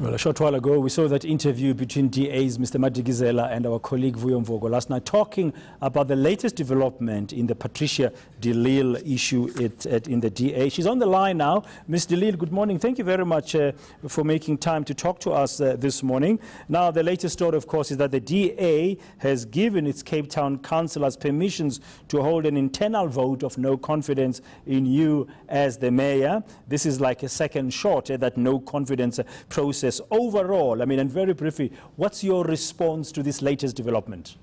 Well, a short while ago, we saw that interview between DAs Mr. Madikizela and our colleague Vuyo Mvogo last night, talking about the latest development in the Patricia de Lille issue in the DA. She's on the line now. Ms. de Lille, good morning. Thank you very much for making time to talk to us this morning. Now, the latest story, of course, is that the DA has given its Cape Town councillors permissions to hold an internal vote of no confidence in you as the mayor. This is like a second shot at that no confidence process. Overall, I mean, and very briefly, what's your response to this latest development?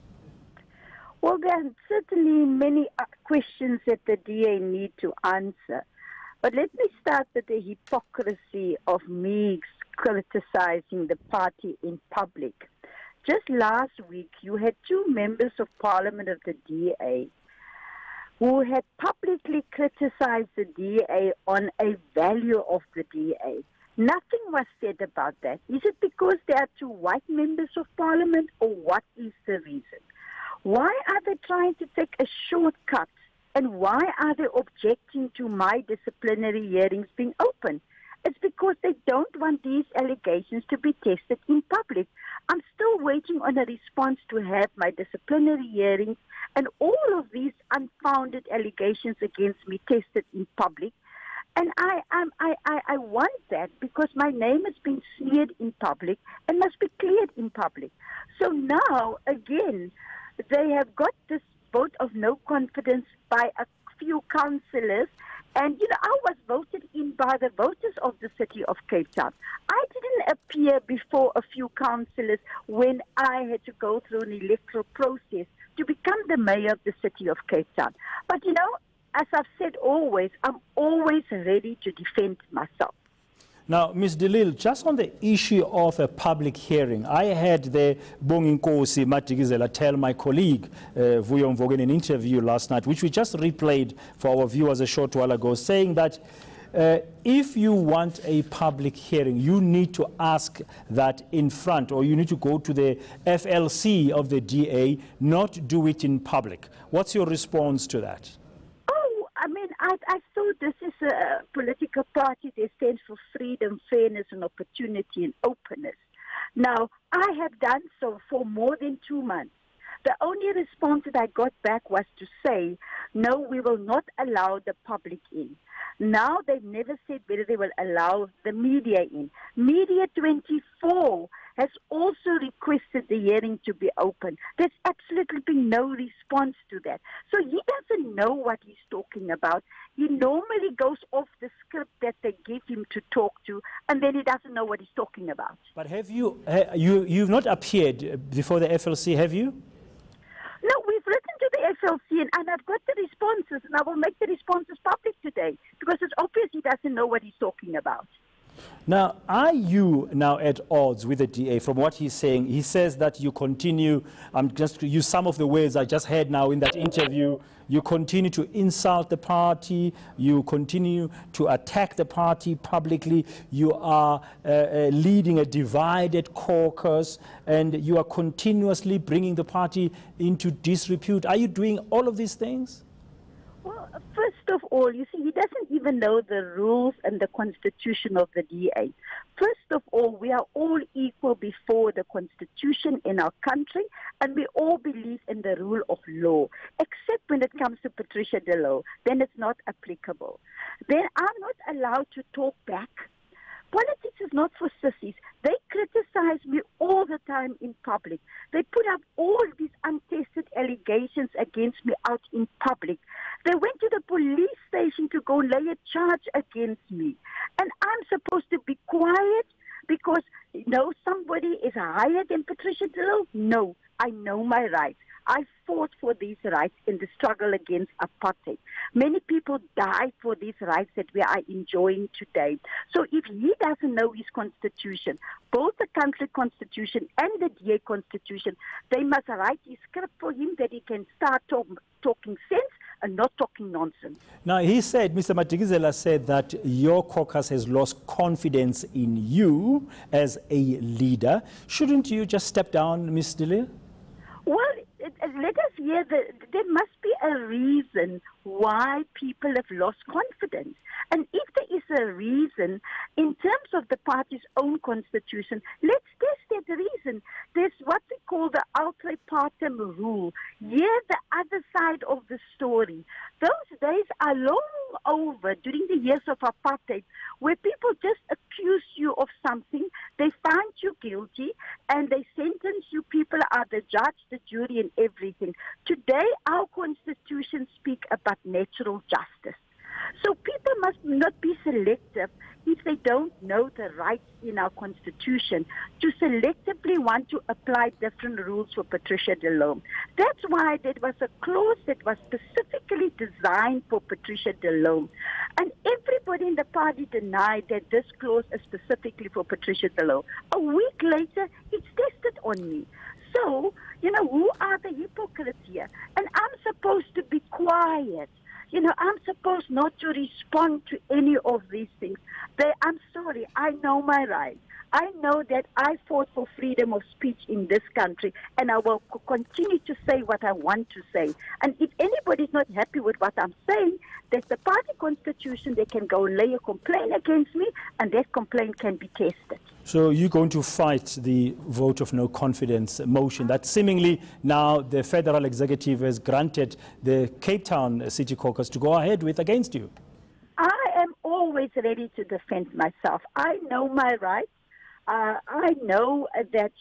Well, there are certainly many questions that the DA need to answer. But let me start with the hypocrisy of me criticizing the party in public. Just last week, you had two members of parliament of the DA who had publicly criticized the DA on a value of the DA. Nothing was said about that. Is it because there are two white members of parliament, or what is the reason? Why are they trying to take a shortcut, and why are they objecting to my disciplinary hearings being open? It's because they don't want these allegations to be tested in public. I'm still waiting on a response to have my disciplinary hearings and all of these unfounded allegations against me tested in public. And I want that because my name has been smeared in public and must be cleared in public. So now, again, they have got this vote of no confidence by a few councillors. And, you know, I was voted in by the voters of the city of Cape Town. I didn't appear before a few councillors when I had to go through an electoral process to become the mayor of the city of Cape Town. But, you know, as I've said always, I'm always ready to defend myself. Now, Ms. de Lille, just on the issue of a public hearing, I had the Bonginkosi Madikizela tell my colleague Vuyo Mvogo in an interview last night, which we just replayed for our viewers a short while ago, saying that if you want a public hearing, you need to ask that in front, or you need to go to the FLC of the DA, not do it in public. What's your response to that? I thought this is a political party that stands for freedom, fairness, and opportunity and openness. Now, I have done so for more than 2 months. The only response that I got back was to say, no, we will not allow the public in. Now, they've never said whether they will allow the media in. Media 24 has also requested the hearing to be open. There's absolutely been no response to that. So he doesn't know what he's talking about. He normally goes off the script that they give him to talk to, and then he doesn't know what he's talking about. But have you've not appeared before the FLC, have you? No, we've written to the FLC, and I've got the responses, and I will make the responses public today, because it's obvious he doesn't know what he's talking about. Now, are you now at odds with the DA from what he's saying? He says that you continue, I'm just to use some of the words I just heard now in that interview, you continue to insult the party, you continue to attack the party publicly, you are leading a divided caucus, and you are continuously bringing the party into disrepute. Are you doing all of these things? Well, first of all, you see, he doesn't even know the rules and the constitution of the DA. First of all, we are all equal before the constitution in our country, and we all believe in the rule of law, except when it comes to Patricia de Lille, then it's not applicable. Then I'm not allowed to talk back. Politics is not for sissies. They criticize me all the time in public. They put up all these untested allegations against me out in public. They went to the police station to go lay a charge against me. And I'm supposed to be quiet because, you know, somebody is higher than Patricia de Lille? No, I know my rights. I fought for these rights in the struggle against apartheid. Many people died for these rights that we are enjoying today. So if he doesn't know his constitution, both the country constitution and the DA constitution, they must write his script for him that he can start talking sense and not talking nonsense. Now, he said, Mr. Madikizela said that your caucus has lost confidence in you as a leader. Shouldn't you just step down, Ms. de Lille? Well, let us hear there must be a reason why people have lost confidence. And if there is a reason, in terms of the party's own constitution, let's test that reason. There's what we call the ultra partem rule. Hear the other side of the story. Those days are long over during the years of apartheid, where people just accuse you of something, they find you guilty, and they sentence you. People are the judge, the jury, and everything. Today, our constitution speaks about natural justice. So people must not be selective if they don't know the rights in our constitution to selectively want to apply different rules for Patricia de Lille. That's why there was a clause that was specifically designed for Patricia de Lille. And everybody in the party denied that this clause is specifically for Patricia de Lille. A week later, it's tested on me. So, who are the hypocrites here? And I'm supposed to be quiet. I'm supposed not to respond to any of these things. I'm sorry, I know my rights. I know that I fought for freedom of speech in this country, and I will continue to say what I want to say. And if anybody is not happy with what I'm saying, there's the party constitution. They can go lay a complaint against me, and that complaint can be tested. So you're going to fight the vote of no confidence motion that seemingly now the federal executive has granted the Cape Town City Caucus to go ahead with against you? I am always ready to defend myself. I know my rights. I know that,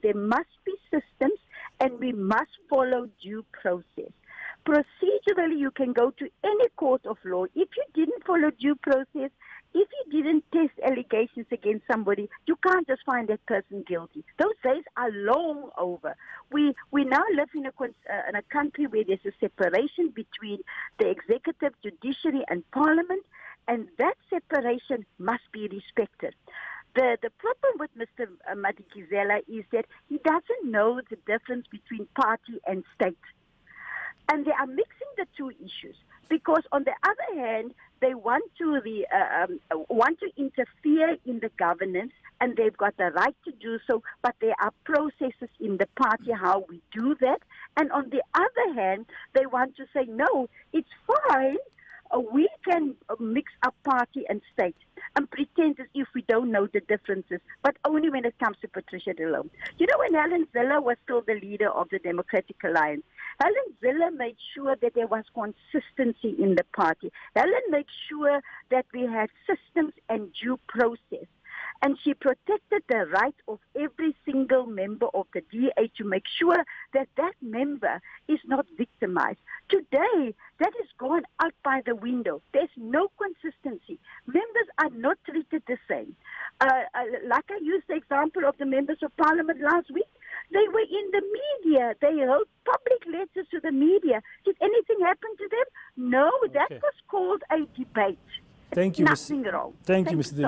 there must be systems and we must follow due process. Procedurally, you can go to any court of law. If you didn't follow due process, if you didn't test allegations against somebody, you can't just find that person guilty. Those days are long over. We now live in a country where there's a separation between the executive, judiciary, and parliament, and that separation must be respected. The problem with Mr. Madikizela is that he doesn't know the difference between party and state. And they are mixing the two issues because, on the other hand, they want to interfere in the governance, and they've got the right to do so, but there are processes in the party how we do that. And on the other hand, they want to say, no, it's fine. We can mix up party and state and pretend as if we don't know the differences, but only when it comes to Patricia de Lille. When Helen Zille was still the leader of the Democratic Alliance, Helen Zille made sure that there was consistency in the party. Helen made sure that we had systems and due process. And she protected the right of every single member of the DA to make sure that that member is not victimized. Today, that has gone out by the window. There's no consistency. Members are not treated the same. Like I used the example of the members of parliament last week. They were in the media. They wrote public letters to the media. Did anything happen to them? No, that was called a debate. Thank you, Nothing wrong. Thank you, Mr.